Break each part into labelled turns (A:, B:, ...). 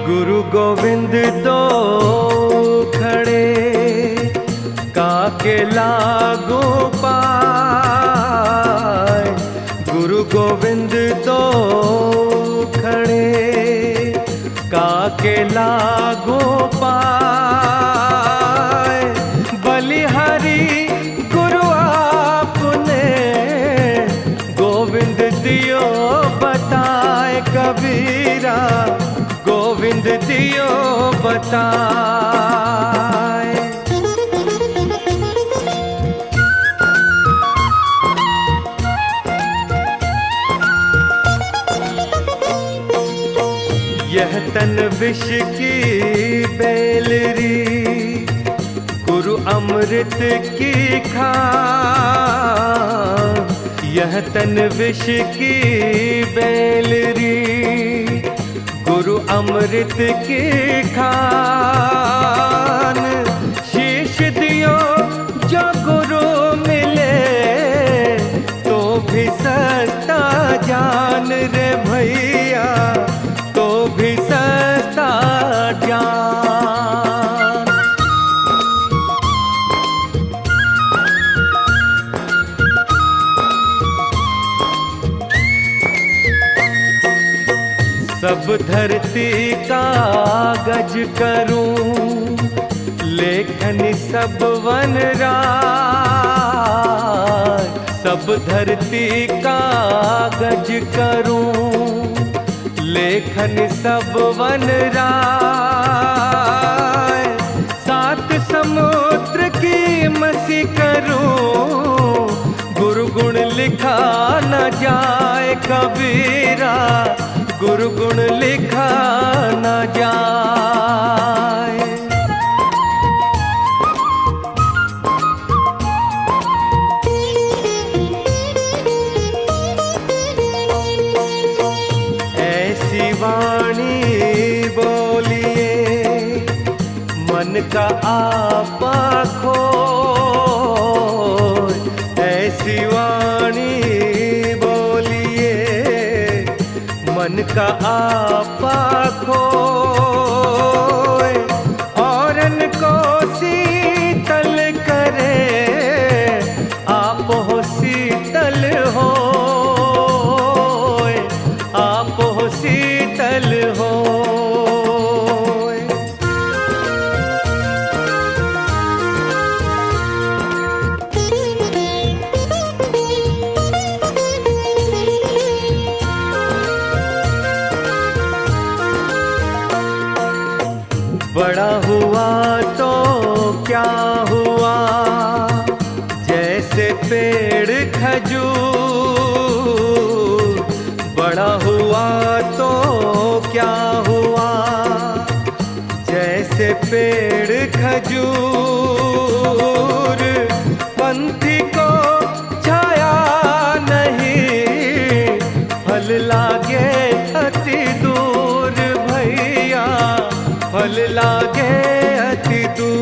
A: गुरु गोविंद तो खड़े काके लागू पाए। गुरु गोविंद तो खड़े काके लागू पाए। बलिहारी गुरु आपने गोविंद दियो बताए। कबीरा गोविंद दियो बताए। यह तन विष की बेलरी गुरु अमृत की खान। यह तन विष की बेलरी गुरु अमृत की खान। शीश दियो जो गुरु मिले तो भी सस्ता जान रे भैया, तो भी सस्ता जान। सब धरती कागज करूं, लेखन सब वनराज। सब धरती कागज करूं, लेखन सब वनराज। सात समुद्र की मसी करूं, गुरु गुण लिखा न जाए। कबीरा गुरु गुण लिखा न जाए। ऐसी वाणी बोलिए मन का आपा खोए। ऐसी वाणी मन का आपा खोए। औरन को शीतल करे आप हो शीतल हो। आप हो शीतल हो। बड़ा हुआ तो क्या हुआ, जैसे पेड़ खजूर। बड़ा हुआ तो क्या हुआ, जैसे पेड़ खजूर। पंथी को छाया नहीं, फल लागे अति दूर भैया, फल लागे अति दूर।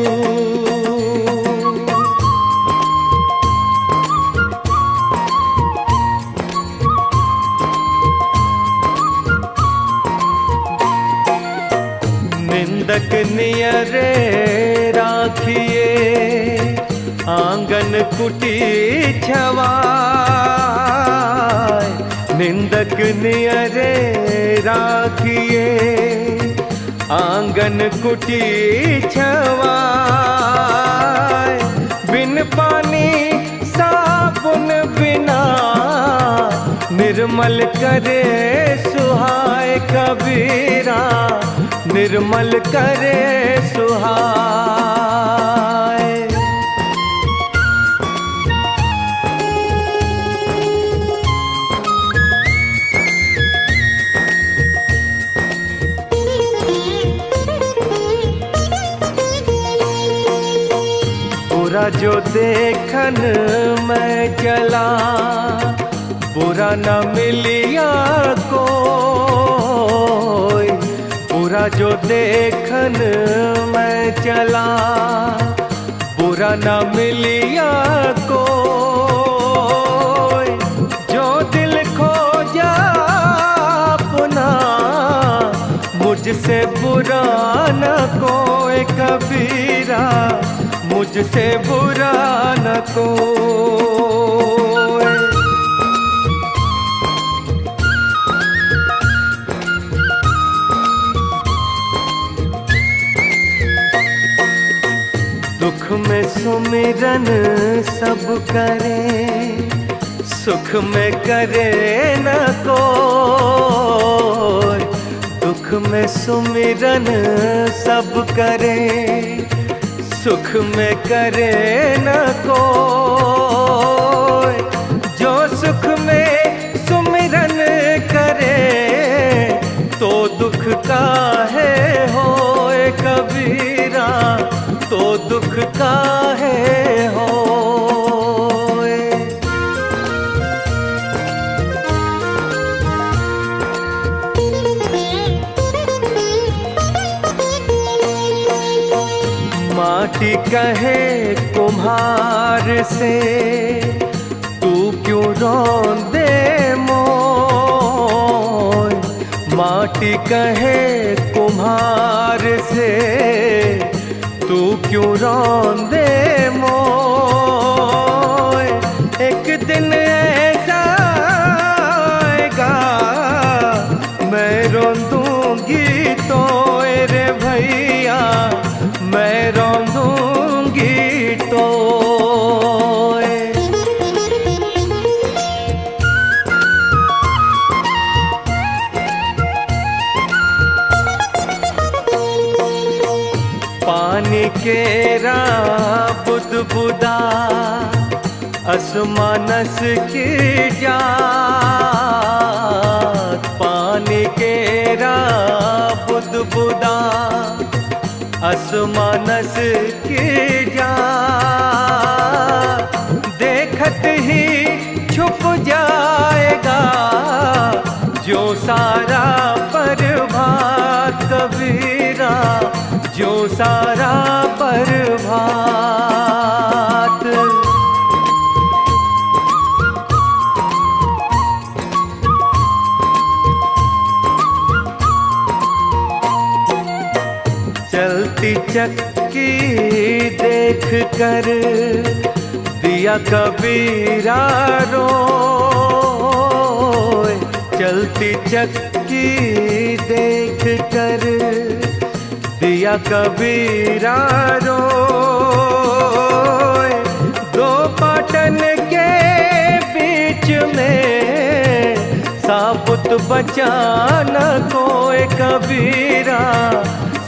A: निंदक नियरे राखिए आंगन कुटी छवाए। निंदक नियरे राखिए आंगन कुटी छवाए। बिन पानी साबुन बिना निर्मल करे सुहाए। कबीरा निर्मल करे सुहाए। बुरा जो देखन मैं चला, बुरा न मिलिया कोई। बुरा जो देखन मैं चला, बुरा न मिलिया कोई। जो दिल खो जा अपना मुझसे बुरा न कोई कबीरा, मुझसे बुरा न कोई। दुख में सुमिरन सब करे, सुख में करे न कोई। दुख में सुमिरन सब करे, सुख में करे न कोई। जो सुख में सुमिरन करे, तो दुख काहे होए कबीरा, तो दुख काहे होए। माटी कहे कुम्हार से, तू क्यों रोंदे मोय। माटी कहे कुम्हार से, तू क्यों रोंदे मोय। एक दिन ऐसा आएगा, मैं रोंदूंगी तो रे भैया, मैं रोंदूंगी तो। पानी केरा बुदबुदा, असमानस की जात। पानी केरा बुदबुदा, असमानस की जात। देखत ही छुप जाएगा, जो सारा प्रभात कबीरा, जो सारा प्रभात। चलती चक्की देख कर दिया कबीरा रोए। चलती चक्की देख कर दिया कबीरा रोए। दो पाटन के बीच में साबुत बचा न कोई कबीरा,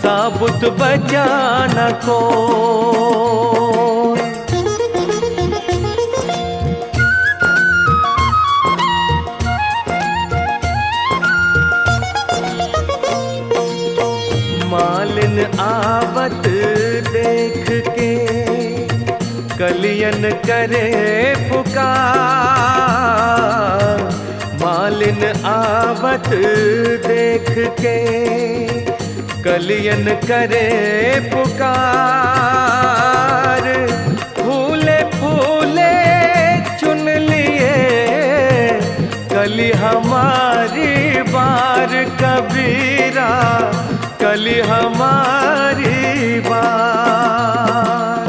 A: साबुत बचा न कोई। मालिन आवत देख के कलियन करे पुकार। मालिन आवत देख के कलियन करे पुकार। फूले फूले चुन लिए कली हमारी बार कबीरा, कली हमारी बार।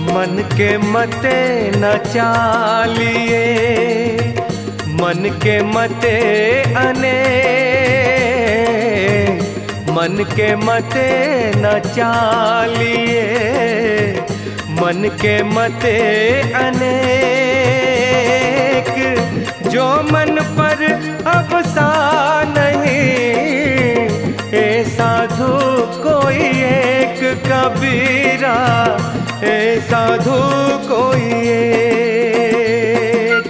A: मन के मते न चालिए, मन के मते अनेक। मन के मते न चालिए, मन के मते अनेक। जो मन पर अब सा नहीं, ए साधु कोई एक कबीरा, ए साधु कोई एक।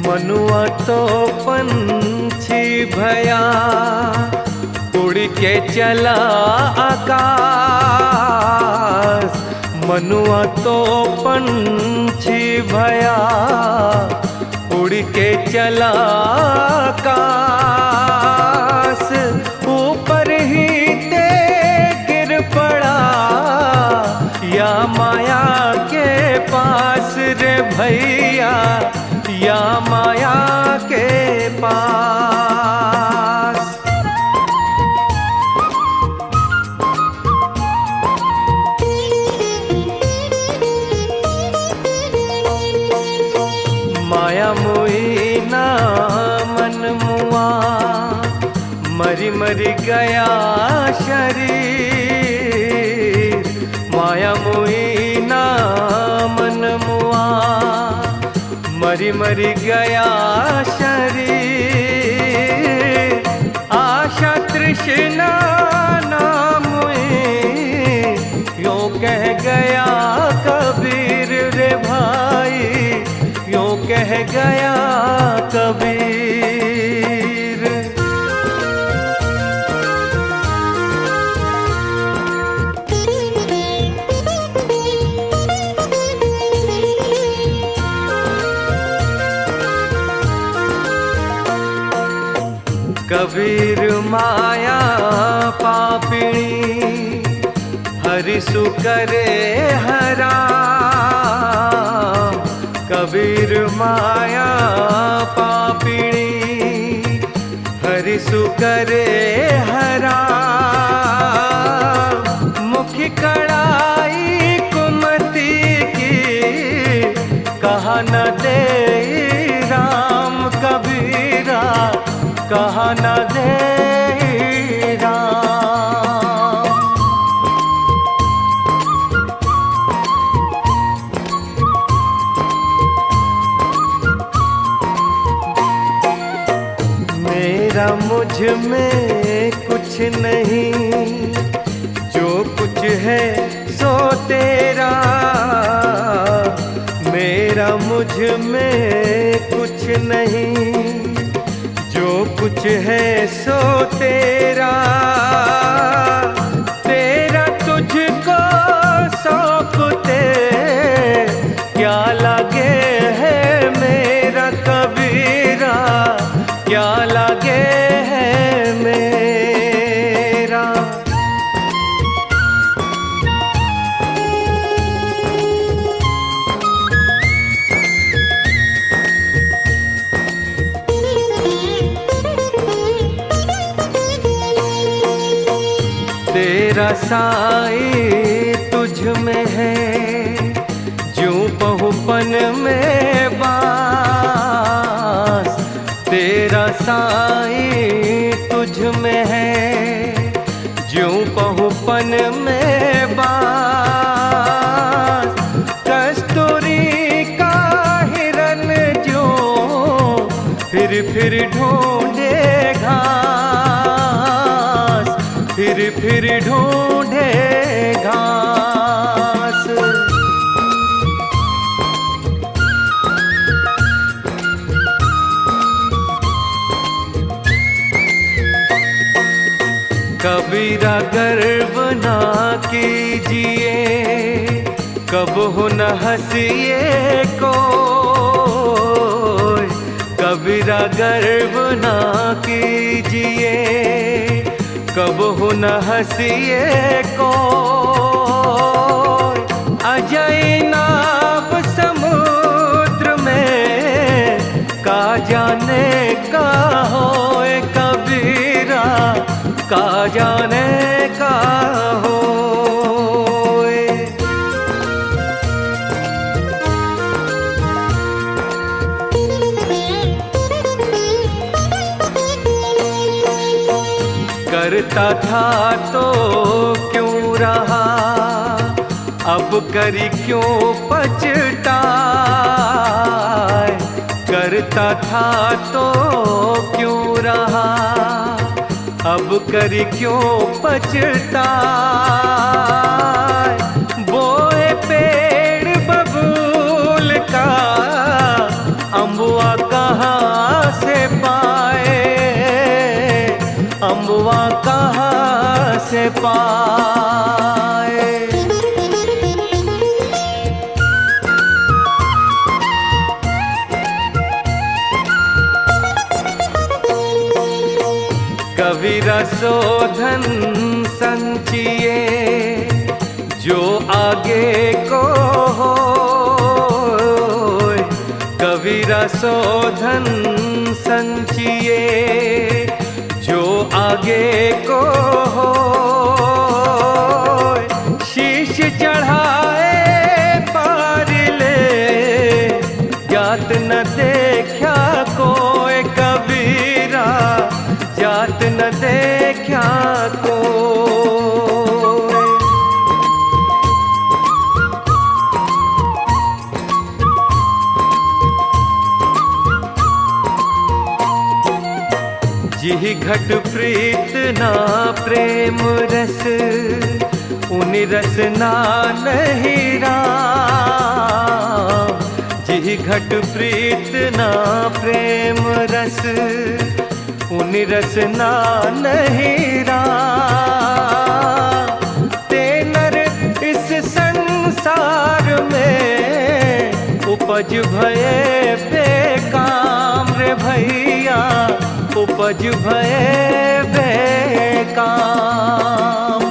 A: मनुआ तो पंछी भया, उड़ के चला आकाश। मनुआ तो पंछी भया, उड़ उड़ के चला आकाश, ऊपर ही ते गिर पड़ा या माया के पास रे भैया, या माया के पास। माया मोई ना मन मुआ, मरी मरी गया शरीर। माया मोई ना मन मुआ, मरी मरी गया शरीर। आशा तृष्णा नाम यूं कह गया कबीर रे भाई, यूं कह गया कबीर। कबीर माया पापिणी, हरिसु करे हराम। कबीर माया पापिणी, हरिसु करे हराम। मुखी कड़ाई कुमति की, कहा न दे राम कबीरा, कहा न दे राम। मेरा मुझ में कुछ नहीं, जो कुछ है सो तेरा। मेरा मुझ में कुछ नहीं, जो कुछ है सो तेरा। तेरा तुझको सौंपते क्या लगे है मेरा कबीरा, क्या लगे है मेरा। तेरा साई तुझ में है, ज्यों पहुपन में बास। तेरा साई तुझ में है, ज्यों पहुपन में बास। कस्तूरी का हिरन जो फिर ढूंढे घास, फिर ढूंढे घास। कबीरा गर्व ना कीजिए, कब हो न हंसिए कोई। कबीरा गर्व ना कीजिए, कब हो न हंसिए कोई। अजय नाव समुद्र में, का जाने का होए कबीरा, का जाने का होए। करता था तो क्यों रहा, अब करी क्यों पछताए। करता था तो क्यों रहा, अब करी क्यों पछताए। बोए पेड़ बबूल का, अम्बुआ कहाँ से पाए, अम्बुआ कहाँ से पाए। कबीरा सो धन संचिए जो आगे को हो। कबीरा सो धन संचिए जो आगे को हो। शीश चढ़ाए पार ले जात न देखा कोई कबीरा, जात न देखा कोई। जिहि घट प्रीत ना प्रेम रस, उनि रस ना नहीं राम। जिहि घट प्रीत ना प्रेम रस, उनि रस ना नहीं राम। ते नर इस संसार में उपज भये बेकाम रे भैया, उपज भये बेकाम।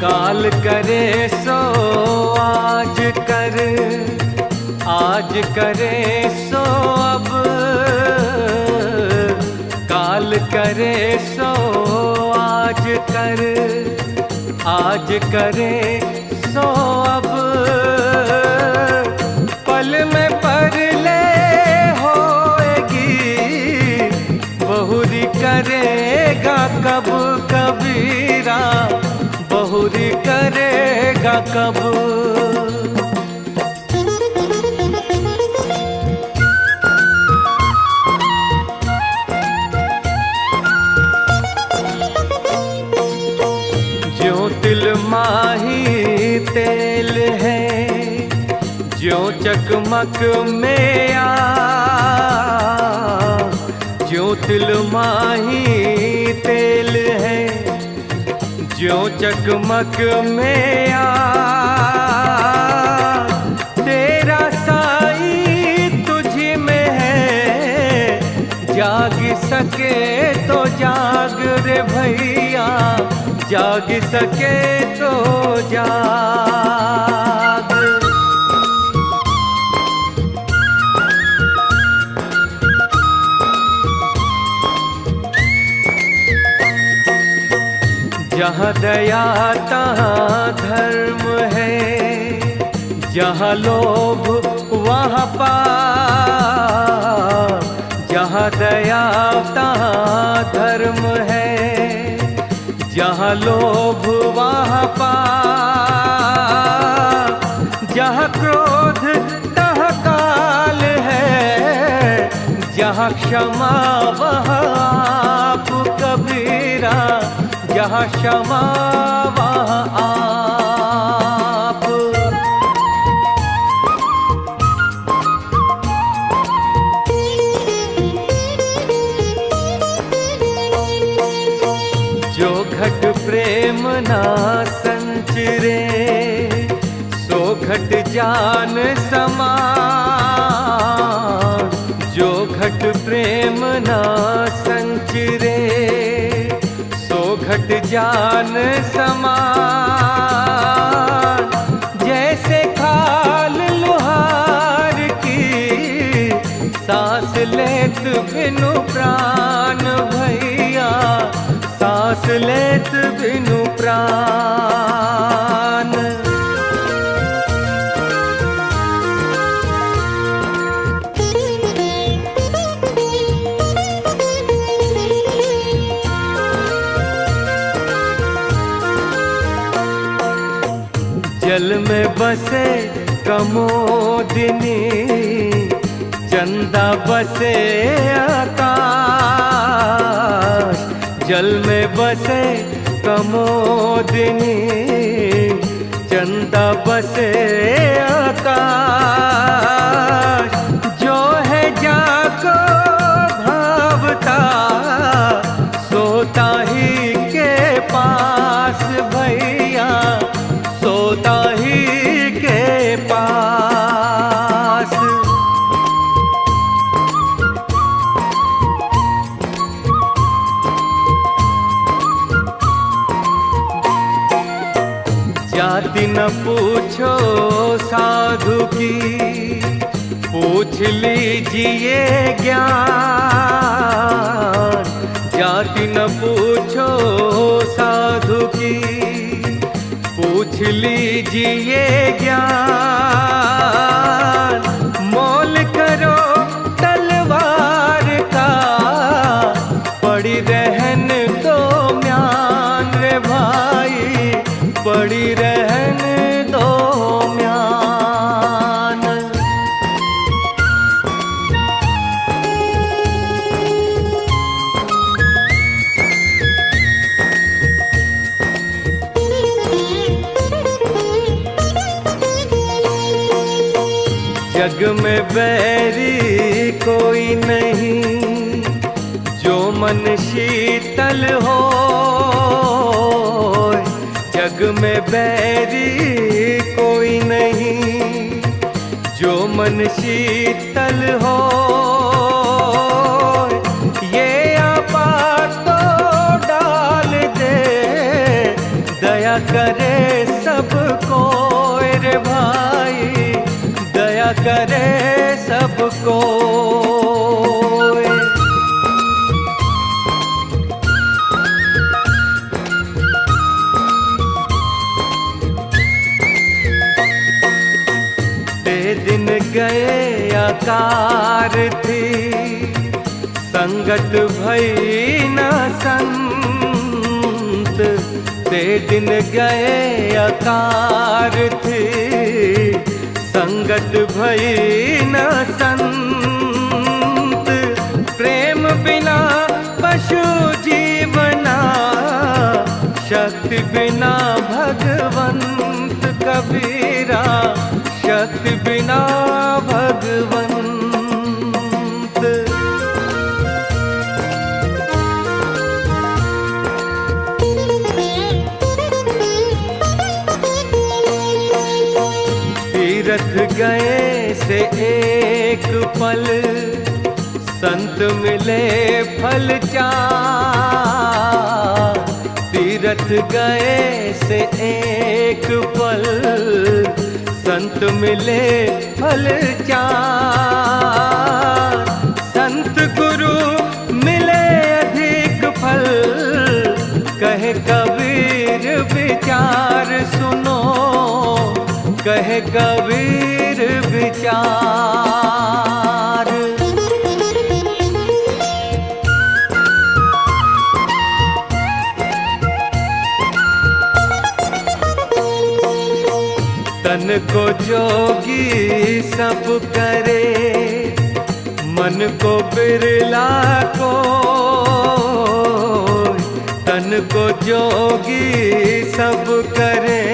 A: काल करे सो आज कर, आज करे सो अब। काल करे सो आज कर, आज करे सो अब। पल में परले होएगी, बहुरी करेगा कब कबीरा, बहुरी करेगा कब। ज्यों तिल माही तेल है, ज्यों चकमक में आग। ज्यों तिल माही तेल है, ज्यों चकमक में आग। तेरा साई तुझी में है, जाग सके तो जाग रे भैया, जाग सके तो जाग। जहाँ दया तहाँ धर्म है, जहाँ लोभ वहाँ पाप। जहाँ दया तहाँ धर्म है, जहाँ लोभ वहाँ पाप। जहाँ क्रोध तहाँ काल है, जहाँ क्षमा वहाँ आप कबीरा, जहाँ क्षमा वहाँ आप। जो घट प्रेम ना संचरे, सो घट जान समान। जो घट प्रेम ना संचरे, सो घट जान समान। जैसे खाल लुहार की, सांस लेत बिनु प्राण भैया, सांस लेत बिनु प्राण। जल में बसे कमोदिनी, चंदा बसे आकाश। जल में बसे कमोदिनी, चंदा बसे आकाश। जो है जाको भावता, सोता ही के पास भैया, सोता ही जाति न पूछो साधु की, पूछ लीजिए ज्ञान। जाति न पूछो साधु की, पूछ लीजिए ज्ञान। मोल करो तलवार का, पड़ी रहन दो म्यान रे भाई, पड़ी रहन दो म्यान। जग में बैरी कोई नहीं, जो मन शीतल हो। जग में बैरी कोई नहीं, जो मन शीतल हो। ये आपात तो डाल दे, दया करे सबको रे भाई, दया करे सबको। दिन गए आकार थी, संगत भई न संत। ते दिन गए आकार थी, संगत भई न संत। प्रेम बिना पशु जीवना, शक्ति बिना भगवंत कबीरा, शक्ति बिना भगवंत। तीरथ गए से एक पल, संत मिले फल चार। तीरथ गए से एक पल, संत मिले फल चार। संत गुरु मिले अधिक फल, कहे कबीर विचार सुनो, कहे कबीर विचार। तन को जोगी सब करे, मन को बिरला को। तन को जोगी सब करे,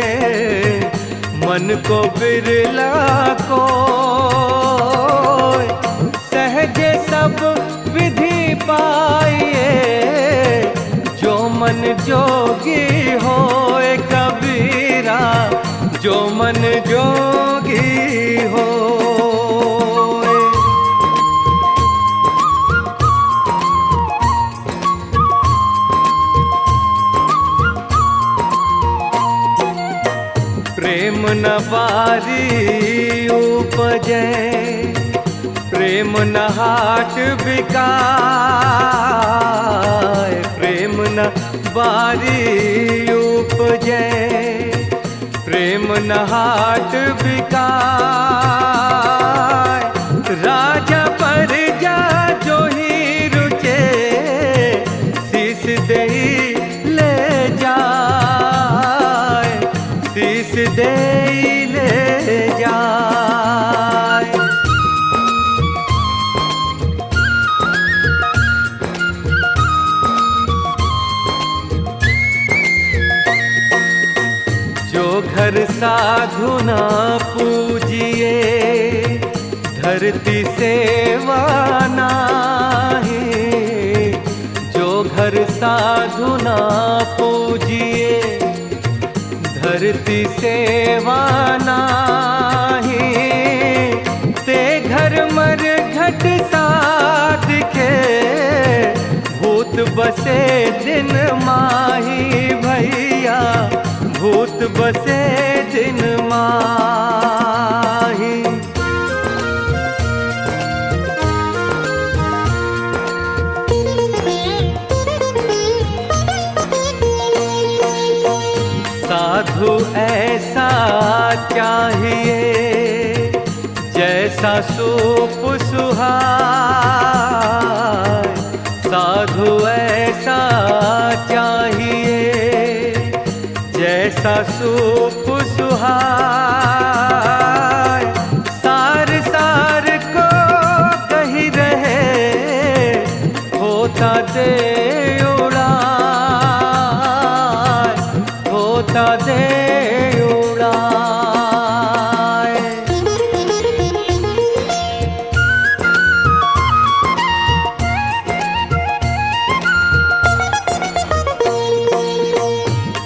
A: मन को बिरला को। सहजे सब विधि पाइए, जो मन जोगी होए कबीरा, जो मन जोगी हो। प्रेम न बारी उपजे, प्रेम न हाट बिकाए। प्रेम न बारी उपजे, प्रेम न हाट बिकाए। राजा पर जा जो ही रुचे, शीस देई ले जाए, शीस देई ले जाए। जो घर साधु ना पूजिए, धरती सेवा नाही। जो घर साधु ना पूजिए, धरती सेवा नाही। ते घर मर घट साध के, भूत बसे दिन माही भैया, भूत बसे साधु ऐसा चाहिए जैसा सूप सुहाए, साधु ऐसा चाहिए जैसा सूप सुहाए। सार सार को कही रहे होता दे उड़ाए, होता दे उड़ाए।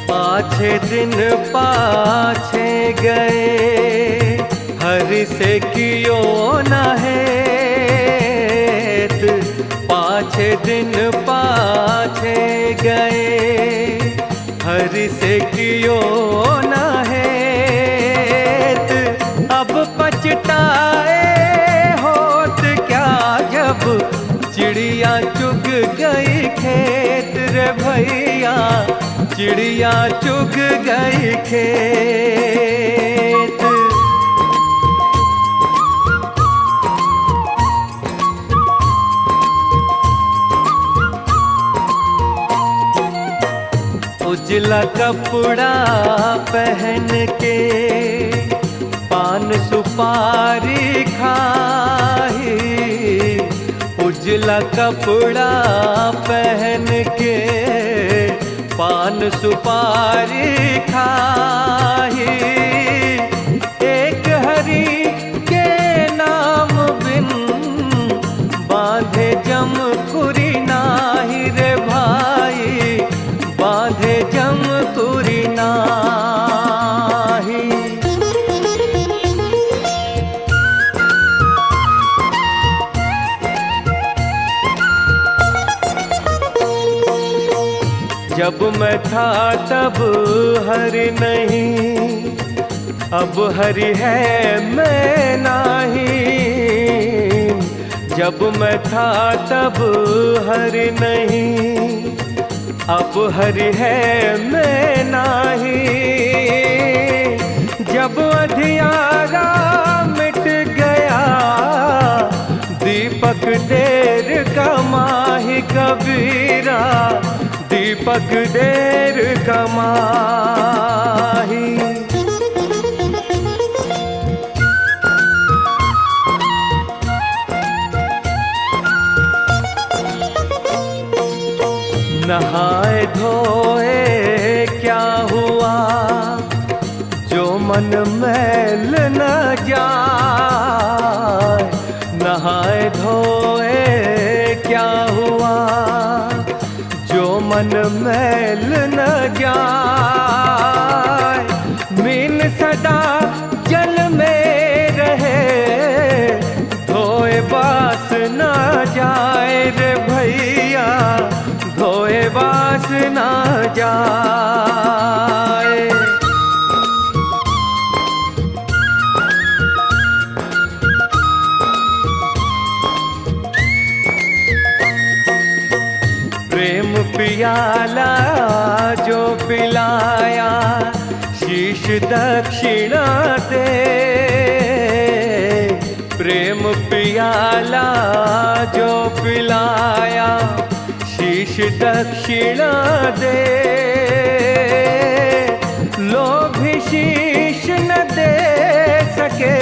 A: पाछे दिन पाछे गए हरि से कियो न हेत, पाछे दिन पाछे गए हरि से कियो न हेत। अब पछताए होत क्या जब चिड़िया चुग गई खेत रे भैया, चिड़िया चुग गई खेत। उजला कपड़ा पहन के पान सुपारी खाई, उजला कपड़ा पहन के पान सुपारी खाई। एक हरि के नाम बिन बांधे जम कुरी नाही रे भाई, बांधे जम कुरी नाही। जब मैं था तब हरि नहीं, अब हरि है मैं नहीं। जब मैं था तब हरि नहीं, अब हरि है मैं नहीं। जब अंधियारा मिट गया दीपक देर का माही कबीरा, दीपक देर का माही। नहाए धोए क्या हुआ जो मन मैल न जाए, नहाए धोए क्या हुआ जो मन मैल न जाए। मीन सदा जल में रहे धोए बास न जाए रे भैया, धोए बास न जाए। प्रेम पियाला जो पिलाया शीश दक्षिणा दे, प्रेम पियाला जो पिलाया शीश दक्षिणा दे। लोभी शीश न दे सके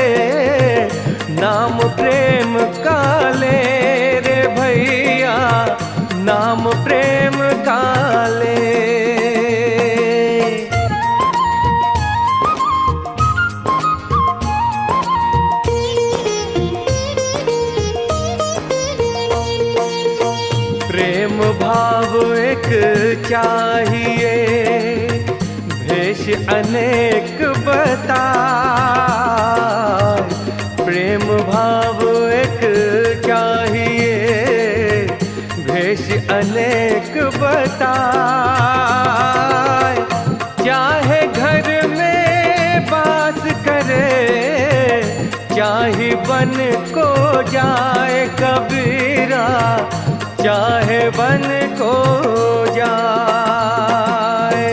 A: नाम प्रेम का ले रे भैया, नाम प्रेम का ले। प्रेम भाव एक चाहिए भेष अनेक बताए, प्रेम भाव एक चाहिए भेष अनेक बताए। चाहे घर में बास करे चाहे बन को जाए कबीरा, चाहे बन को जाए।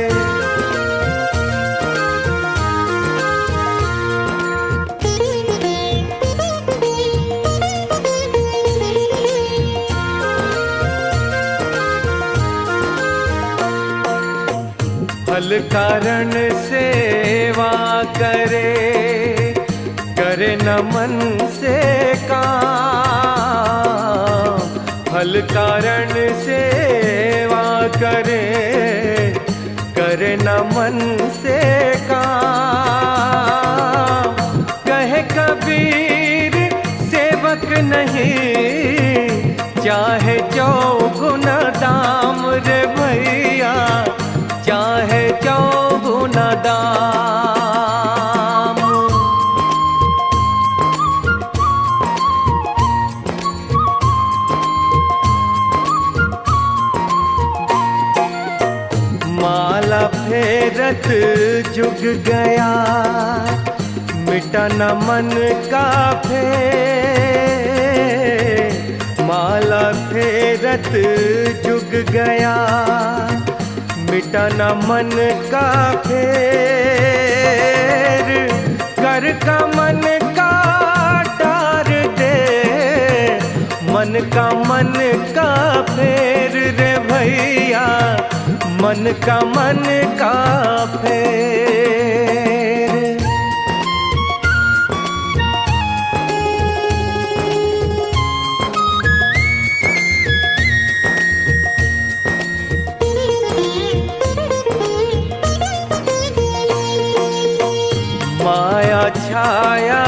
A: फल कारण सेवा करे, करे न मन से काम। फल कारण सेवा करे, करे न मन से काम। कहे कबीर सेवक नहीं, चाहे चौगुना दाम रे भैया, चाहे चौगुना दाम। माला फेरत जुग गया, मिटा न मन का फेर। माला फेरत जुग गया, मिटा न मन का फेर। कर का मन का टार दे, मन का फेर रे भैया, मन का फेर। माया छाया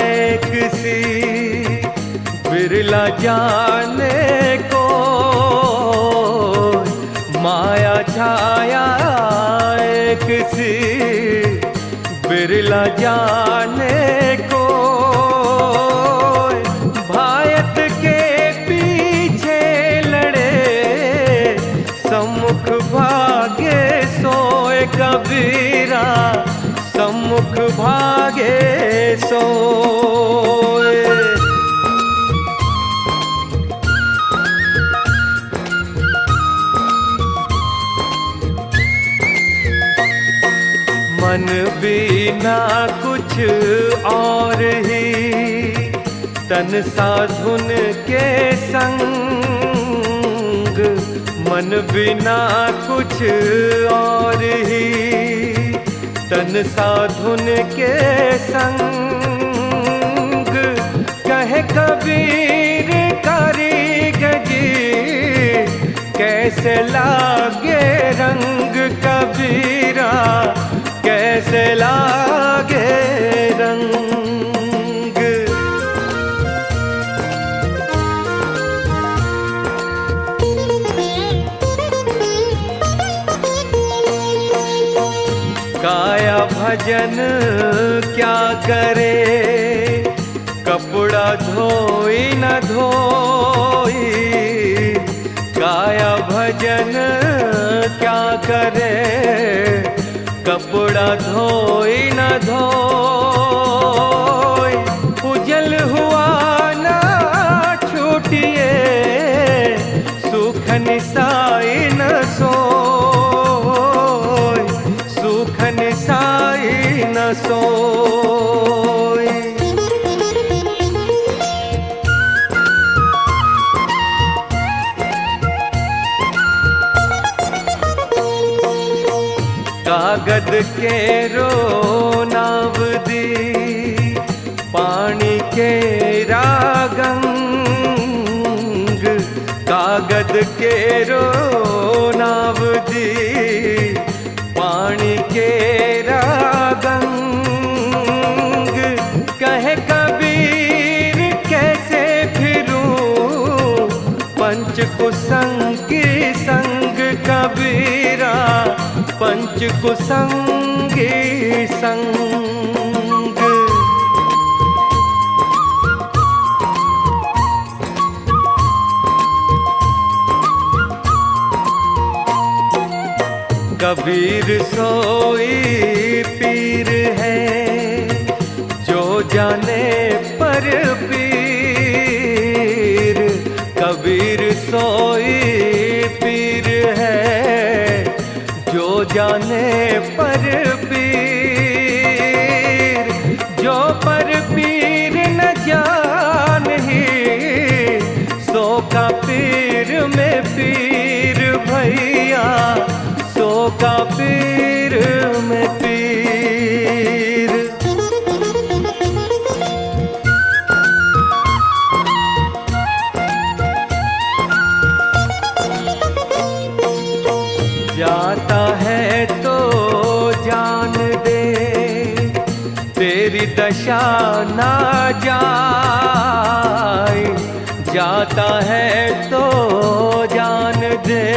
A: एक सी, बिरला जाने को। माया छाया एक सी, बिरला जाने को। भायत के पीछे लड़े, सम्मुख भागे सोए कबीरा, सम्मुख भागे सोए। मन बिना कुछ और ही, तन साधुन के संग। मन बिना कुछ और ही, तन साधुन के संग। कहे कबीर कारीगरी, कैसे लागे रंग कबीरा, कैसे लागे रंग। काया भजन क्या करे, कपड़ा धोई न धोई। काया भजन क्या करे, कपड़ा धोई न धोई। उजल हुआ न छूटिए, सुख निसाई न सोई, सुख निसाई न सोई। कागद के रो नाव दी, पानी के रागंग। कागद के रो नाव दी, पानी के रागंग। कहे कबीर कैसे फिरूं, पंच कुसंगी संग कबीरा, पंच कुसंगी संग। कबीर सोई पीर है, जो जाने पर पीर। कबीर सोई पीर है, जो जाने पर पीर। जो पर पीर न जानही, सो का पीर में पीर भैया, सो का पीर दशा ना जाए, जाता है तो जान दे,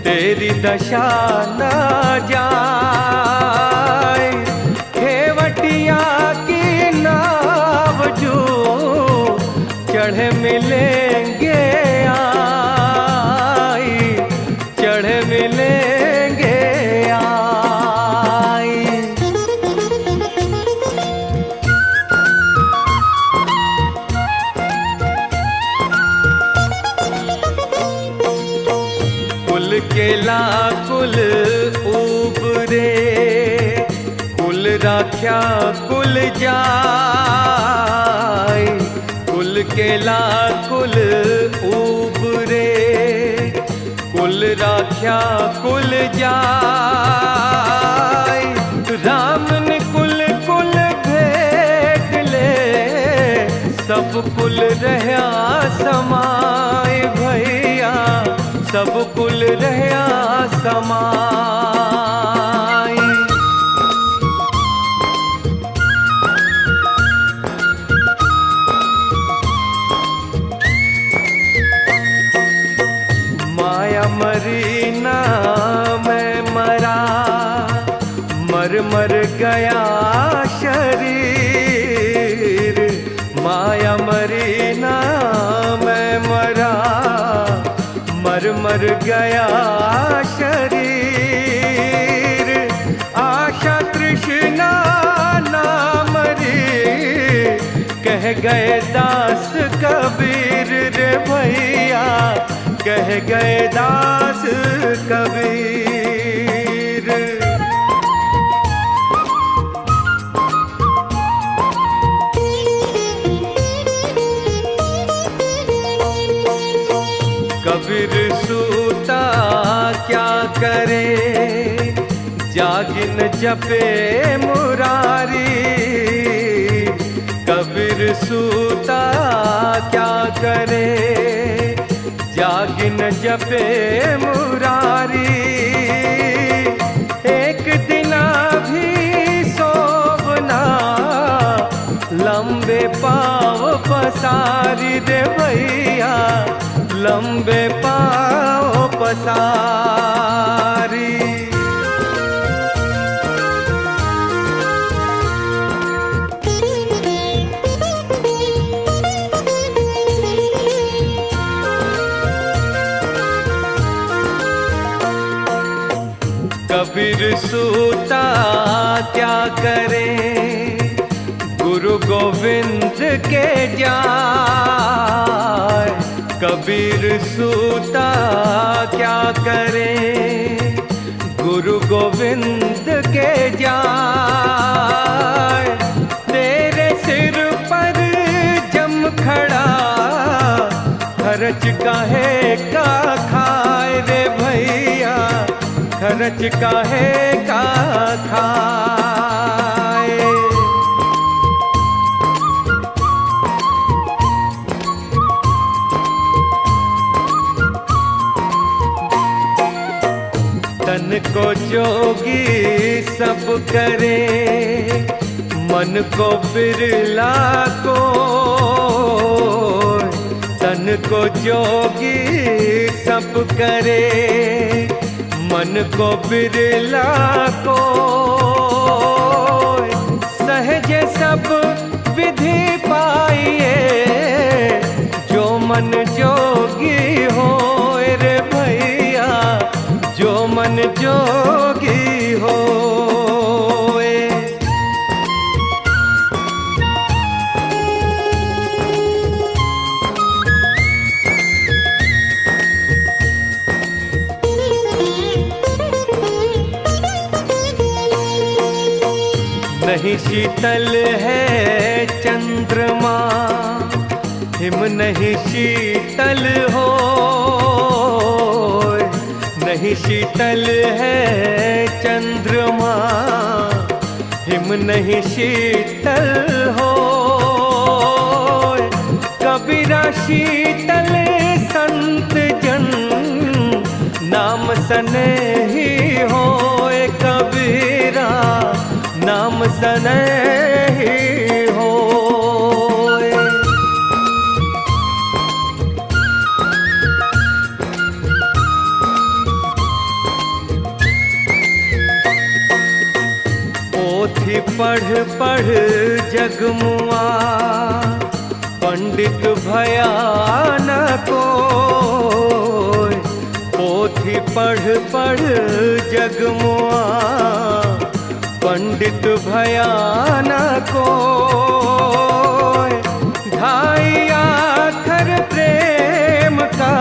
A: तेरी दशा ना जाए। खेवटिया की नाव जो चढ़े मिलेंगे आई, चढ़े मिलेंगे आई। कुल केला कुल उबरे, कुल राख्या कुल जाय। कुल केला कुल उबरे, कुल राख्या कुल जाय। राम ने कुल कुल भेट ले, सब कुल रहया समाय भैया, सब कुल रहया समाय। माया मरी ना मैं मरा, मर मर गया शरीर। माया मरी ना मैं मरा, मर मर गया शरीर। आशा तृष्णा ना मरी, कह गए दास कबीर रे भैया, कह गए दास कबीर। कबीर सूता क्या करे, जागिन जपे मुरारी। कबीर सूता क्या करे, जागिन जपे मुरारी। एक दिना भी सोवना, लंबे पाँव पसारी रे भैया, लंबे पाँव पसारी। कबीर सूता क्या करे, गुरु गोविंद के जाय। कबीर सूता क्या करे, गुरु गोविंद के जाय। तेरे सिर पर जम खड़ा, खर्च काहे का खाए रे भैया, खर्च काहे का खाए। तन को जोगी सब करे, मन को बिरला को। तन को जोगी सब करे, मन को बिरला को। सहज सब विधि पाइए, जो मन जोगी हो रे भैया, जो मन जोगी हो। नहीं शीतल है चंद्रमा, हिम नहीं शीतल हो। नहीं शीतल है चंद्रमा, हिम नहीं शीतल हो। कबीरा शीतल संत जन, नाम सने ही होए कबीरा, नाम सने पढ़ पढ़ जगमुआ पंडित भया न कोय। पोथी पढ़ पढ़ जगमुआ पंडित भया न कोय। ढाई आखर प्रेम का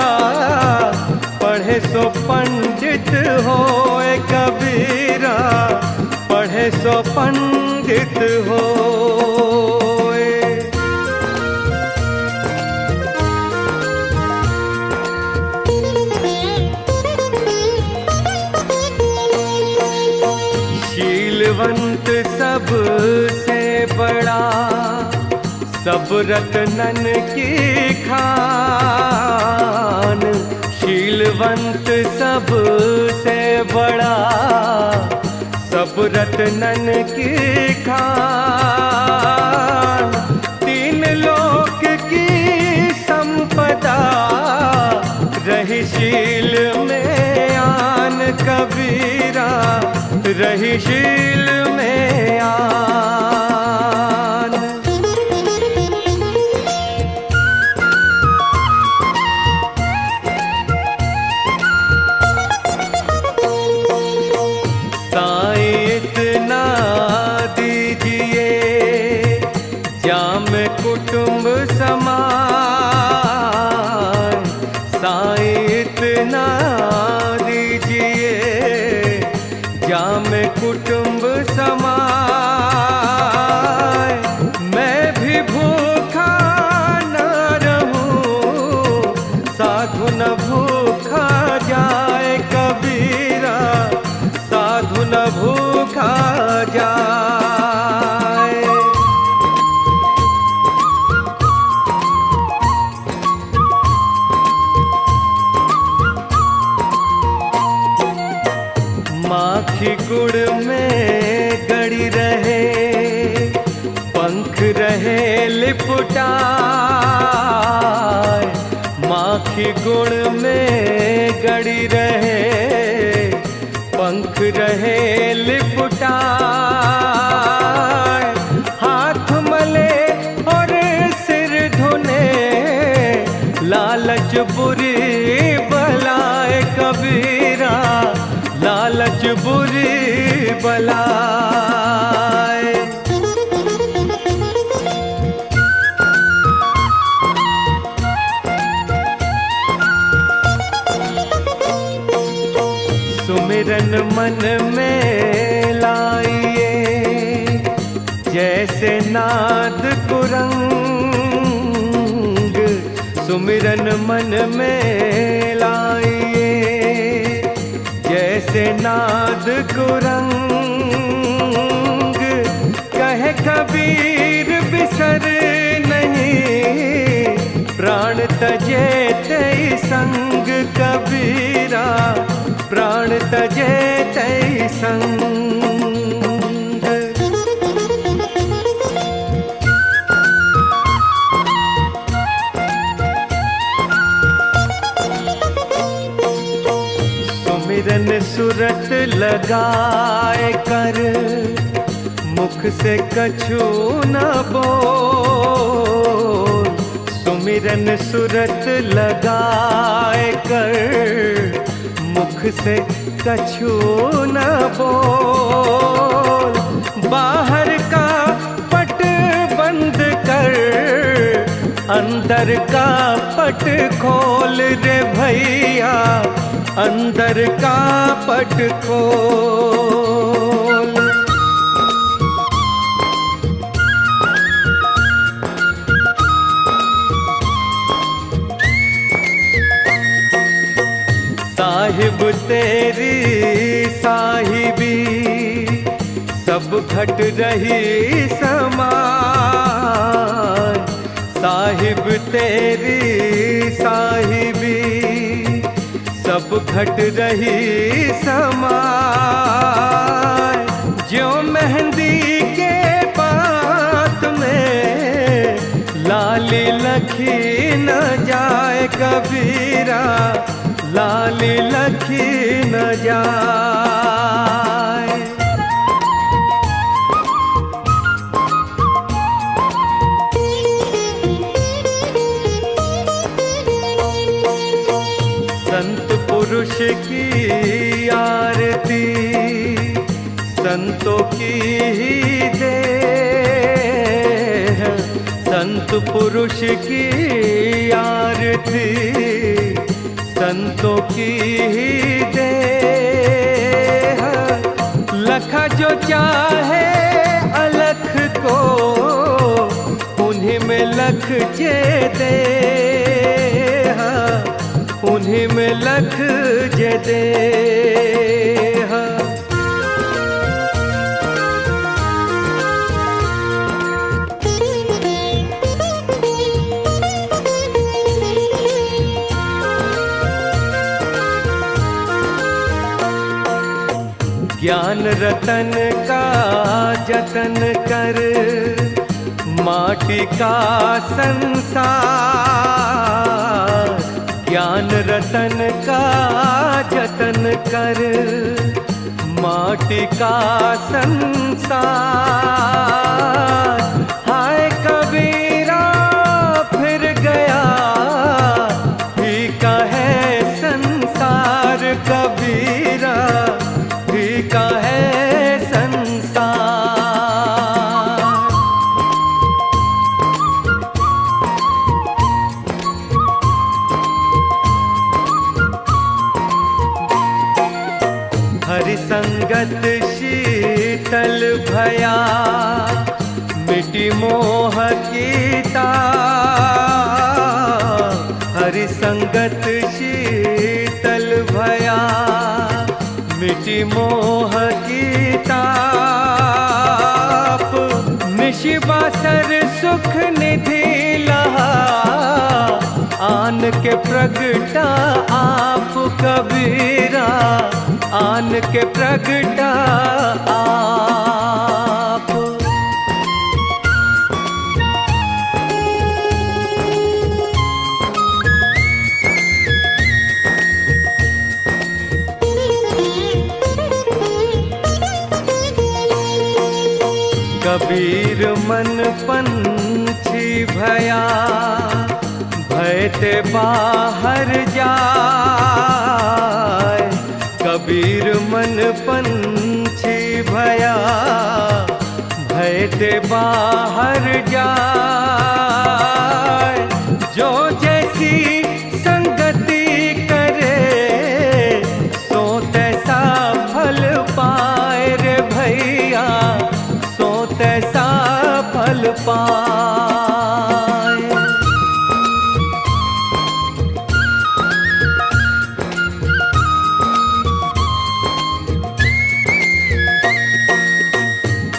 A: पढ़े सो पंडित होए। कबीरा पढ़े सो पंडित होए। शीलवंत सबसे बड़ा सब रत्नन की खान। शीलवंत सबसे बड़ा सब रत्नन की खान। तीन लोक की संपदा रही शील में आन। कबीरा रही शील में आन। साईं इतना दीजिए जाम कुटुंब समान। साईं इतना दीजिए जाम कुटुंब समाए। मैं भी भूखा न रहूं साधु न भूखा जाए। कबीरा साधु न भूखा जाए। माखी गुड़ में गड़ी रहे पंख रहे लिपटाए। माखी गुड़ में गड़ी रहे पंख रहे लिपटाए। हाथ मले और सिर धुने लालच बुरी बलाए। कबीरा लालच बुरी बलाए। सुमिरन मन में लाइए जैसे नाद कुरंग। सुमिरन मन में लाइए जैसे नाद कुरंग। कहे कबीर बिसर नहीं प्राण तजे तई संग। कबीरा प्राण तजे तई संग। सुमिरन सुरत लगाए कर मुख से कछु न बोल। सुमिरन सुरत लगाए कर मुख से कछु न बोल। बाहर का पट बंद कर अंदर का पट खोल रे भैया। अंदर का पट खोल। साहिब तेरी साहिबी सब घट रही समान। साहिब तेरी साहिबी सब घट रही समान। जो मेहंदी के पात में लाली लखी न जाए। कबीरा लाली लखी न जाए। की आरती संतों की ही देह, संत पुरुष की आरती संतों की ही देह। लखा जो चाहे अलख को उन्हीं में लख जे दे, उन्हीं में लख जे दे। ज्ञान रतन का जतन कर माटी का संसार, ज्ञान रतन का जतन कर माटी का संसार। हाय कबीरा फिर गया फीका है संसार, कबीरा फीका है संसार। हरि संगत शीतल भया मिटी मोह की ताप, हरि संगत शीतल भया मिटी मोह की ताप। निशिबासर सुख निधि लहा आन के प्रगटा आप, कबीरा आन के प्रगटा आप। कबीर मन पंछी भया भय ते बाहर जाए, कबीर मन पंछी भया भय ते बाहर जाए। जो जैसी संगति करे सो तैसा फल पाए रे भैया, सो तैसा फल पाए।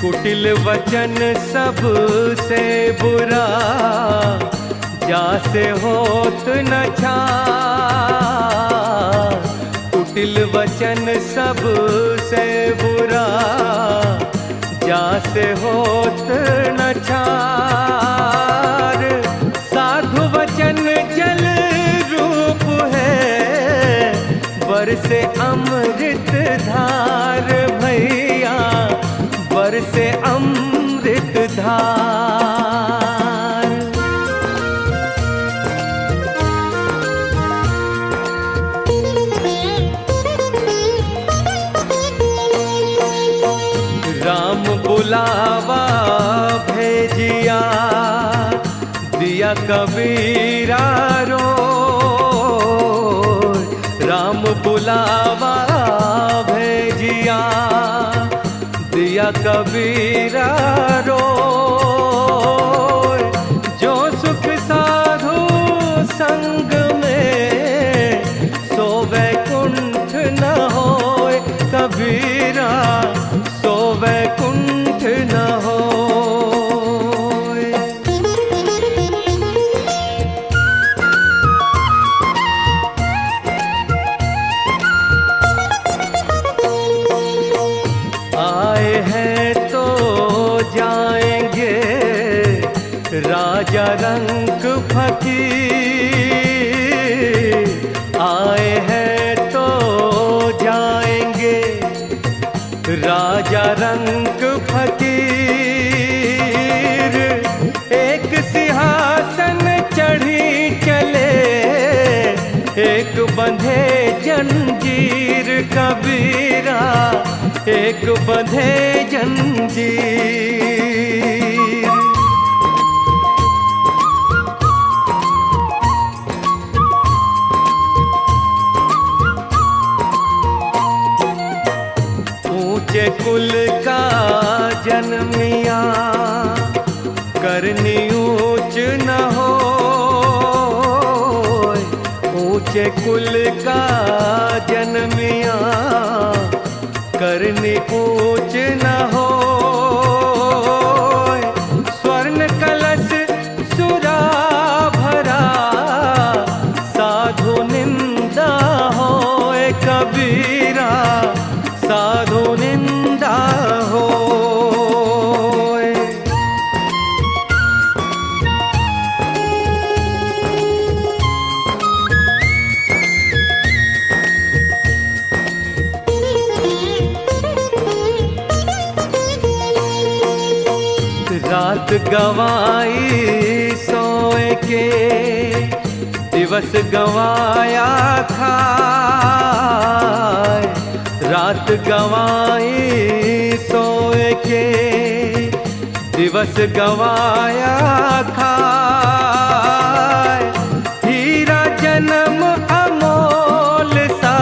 A: कुटिल वचन सबसे बुरा जासे होत न छार, कुटिल वचन सबसे बुरा जासे होत न छार। साधु वचन जल रूप है बरसे अमृत धार भैया, बरसे अमृत धार। राम बुलावा भेजिया दिया कबीरा रो, राम बुलावा भेजिया दिया कबीरा रो। जो सुख साधु संग में सो वैकुंठ न होए, कबीरा सो वैकुंठ न होए। आए हैं तो जाएंगे राजा रंग फकीर, आए हैं तो जाएंगे राजा रंग फकीर। एक सिंहासन चढ़ी चले एक बंधे जंजीर कबीरा, एक बंधे जंजीर। ऊंचे कुल का जन्मिया, करनी ऊंच न हो। ऊंचे कुल का जन्मिया, करनी ऊंच न हो। स्वर्ण कलश सुरा भरा, साधु निंदा होए कबीरा, साधु निंदा हो। रात गवाई सोए के, दिवस गवाया खाए। रात गवाई सोए के, दिवस गवाया खाए। हीरा जन्म अमोल सा,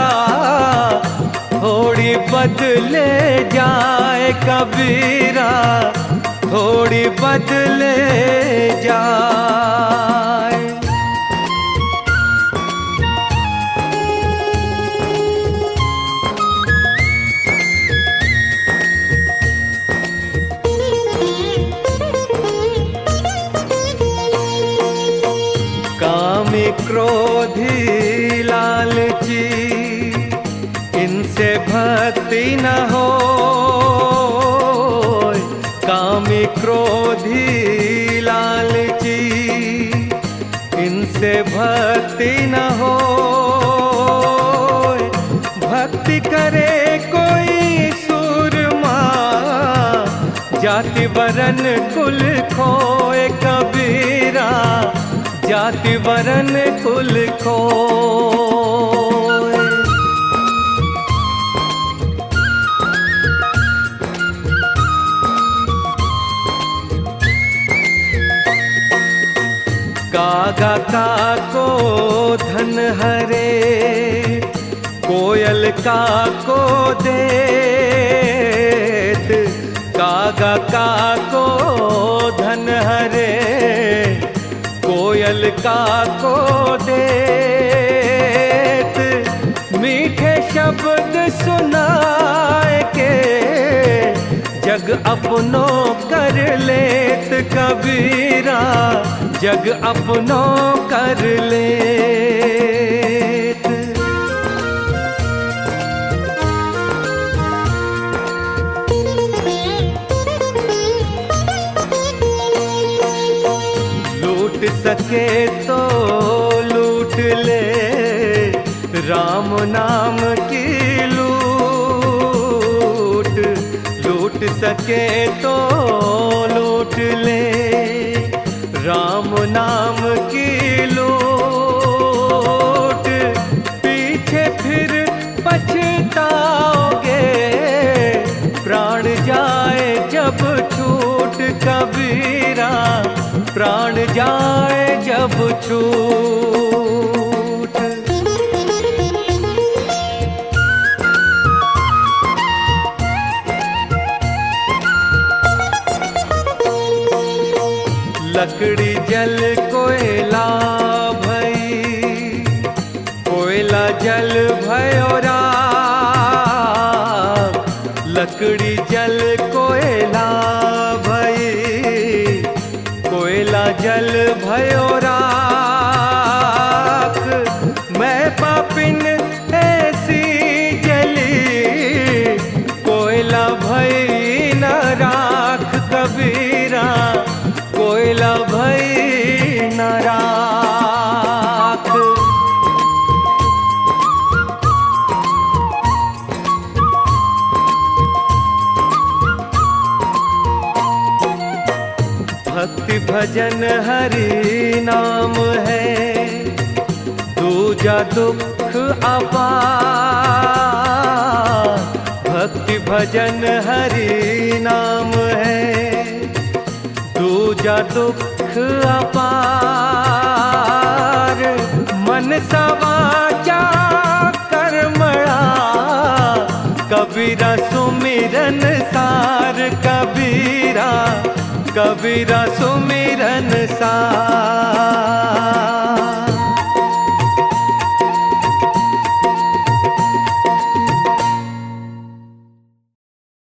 A: थोड़ी बदले जाए कबीरा, थोड़ी बदले जाए। कामी क्रोधी लालची, इनसे भक्ति न हो। कामी क्रोधी लालची, इनसे भक्ति न हो। भक्ति करे कोई सूरमा, जाति वरन कुल खोए कबीरा, जाति वरन कुल खोए। कागा का को धन हरे, कोयल का को देत। कागा का को धन हरे, कोयल का को देत। मीठे शब्द सुनाए के, जग अपनो कर लेत कबीरा, जग अपनो कर लेत। लूट सके तो लूट ले, राम नाम की लूट। लूट सके तो लूट ले, राम नाम की लूट। पीछे फिर पछताओगे, प्राण जाए जब छूट कबीरा, प्राण जाए जब छूट। लकड़ी जल कोयला भई, कोयला जल भयो राख। लकड़ी जल कोयला भई, कोयला जल भयो राख। मैं पापिन ऐसी जली, कोयला भई न राख कबीरा, कोयला भई न राख। भक्ति भजन हरि नाम है, दूजा दुख अपार, भक्ति भजन हरि नाम है। दूजा दुख अपार, मन सवाचा कर्मणा, कबीरा सुमिरन सार, कबीरा कबीरा सुमिरन सार।